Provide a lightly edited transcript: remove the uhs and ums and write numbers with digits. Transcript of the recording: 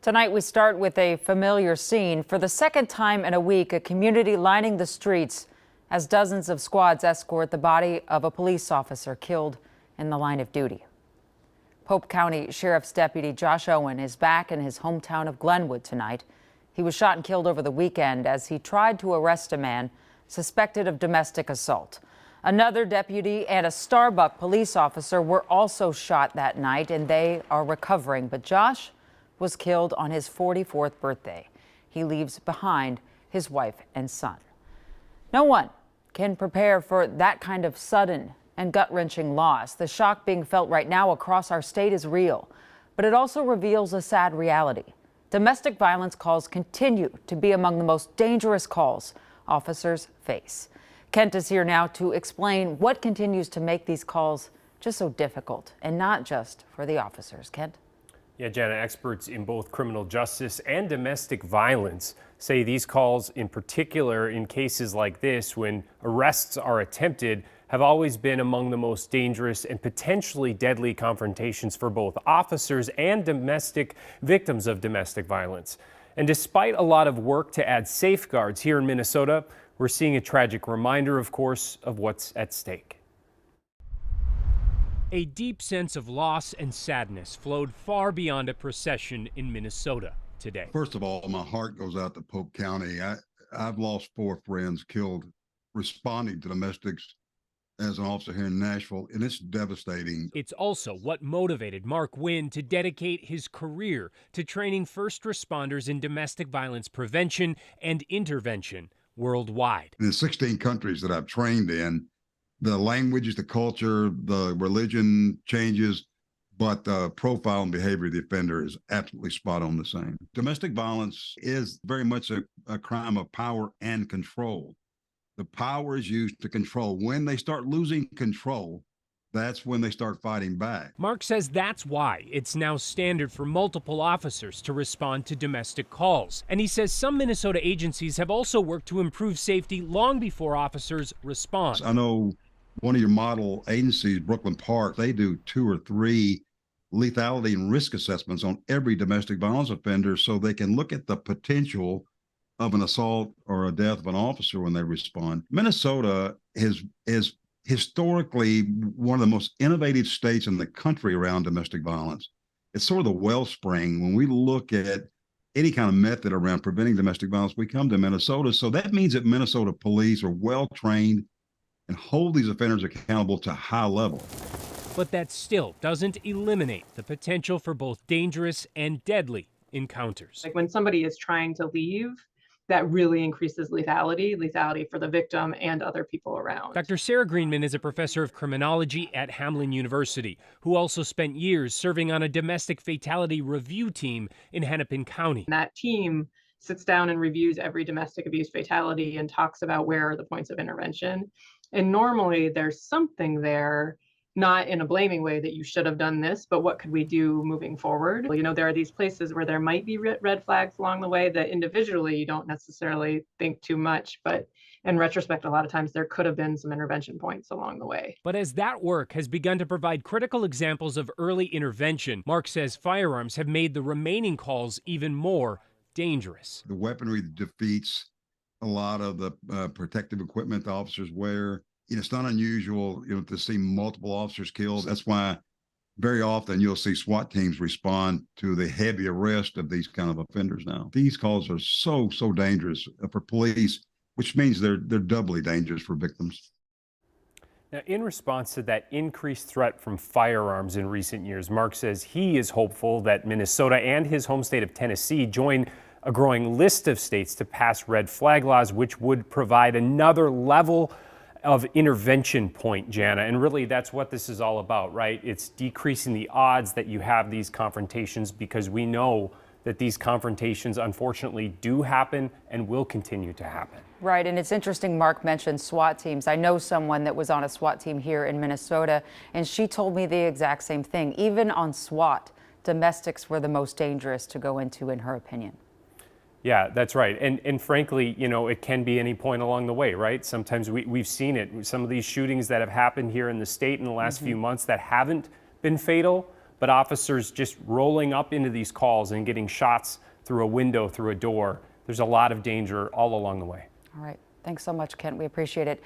Tonight, we start with a familiar scene. For the second time in a week, a community lining the streets as dozens of squads escort the body of a police officer killed in the line of duty. Pope County Sheriff's Deputy Josh Owen is back in his hometown of Glenwood tonight. He was shot and killed over the weekend as he tried to arrest a man suspected of domestic assault. Another deputy and a Starbucks police officer were also shot that night, and they are recovering. But Josh was killed on his 44th birthday. He leaves behind his wife and son. No one can prepare for that kind of sudden and gut-wrenching loss. The shock being felt right now across our state is real, but it also reveals a sad reality. Domestic violence calls continue to be among the most dangerous calls officers face. Kent is here now to explain what continues to make these calls just so difficult, and not just for the officers. Kent? Yeah, Jana, experts in both criminal justice and domestic violence say these calls, in particular in cases like this, when arrests are attempted, have always been among the most dangerous and potentially deadly confrontations for both officers and domestic victims of domestic violence. And despite a lot of work to add safeguards here in Minnesota, we're seeing a tragic reminder, of course, of what's at stake. A deep sense of loss and sadness flowed far beyond a procession in Minnesota today. First of all, my heart goes out to Pope County. I've lost 4 friends killed responding to domestics as an officer here in Nashville, and it's devastating. It's also what motivated Mark Wynn to dedicate his career to training first responders in domestic violence prevention and intervention worldwide. In the 16 countries that I've trained in, the language, the culture, the religion changes, but the profile and behavior of the offender is absolutely spot on the same. Domestic violence is very much a crime of power and control. The power is used to control. When they start losing control, that's when they start fighting back. Mark says that's why it's now standard for multiple officers to respond to domestic calls. And he says some Minnesota agencies have also worked to improve safety long before officers respond. I know one of your model agencies, Brooklyn Park, they do 2 or 3 lethality and risk assessments on every domestic violence offender so they can look at the potential of an assault or a death of an officer when they respond. Minnesota is historically one of the most innovative states in the country around domestic violence. It's sort of the wellspring. When we look at any kind of method around preventing domestic violence, we come to Minnesota. So that means that Minnesota police are well trained and hold these offenders accountable to a high level. But that still doesn't eliminate the potential for both dangerous and deadly encounters. Like when somebody is trying to leave, that really increases lethality for the victim and other people around. Dr. Sarah Greenman is a professor of criminology at Hamline University, who also spent years serving on a domestic fatality review team in Hennepin County. And that team sits down and reviews every domestic abuse fatality and talks about where are the points of intervention. And normally there's something there, not in a blaming way that you should have done this, but what could we do moving forward? You know, there are these places where there might be red flags along the way that individually you don't necessarily think too much, but in retrospect, a lot of times there could have been some intervention points along the way. But as that work has begun to provide critical examples of early intervention, Mark says firearms have made the remaining calls even more dangerous. The weaponry defeats a lot of the protective equipment the officers wear. You know, it's not unusual, to see multiple officers killed. That's why very often you'll see SWAT teams respond to the heavy arrest of these kind of offenders now. These calls are so dangerous for police, which means they're doubly dangerous for victims. Now, in response to that increased threat from firearms in recent years, Mark says he is hopeful that Minnesota and his home state of Tennessee join a growing list of states to pass red flag laws, which would provide another level of intervention point, Jana. And really that's what this is all about, right? It's decreasing the odds that you have these confrontations, because we know that these confrontations unfortunately do happen and will continue to happen. Right, and it's interesting Mark mentioned SWAT teams. I know someone that was on a SWAT team here in Minnesota, and she told me the exact same thing. Even on SWAT, domestics were the most dangerous to go into, in her opinion. Yeah, that's right. And frankly, it can be any point along the way, right? Sometimes we've seen it. Some of these shootings that have happened here in the state in the last few months that haven't been fatal, but officers just rolling up into these calls and getting shots through a window, through a door. There's a lot of danger all along the way. All right. Thanks so much, Kent. We appreciate it.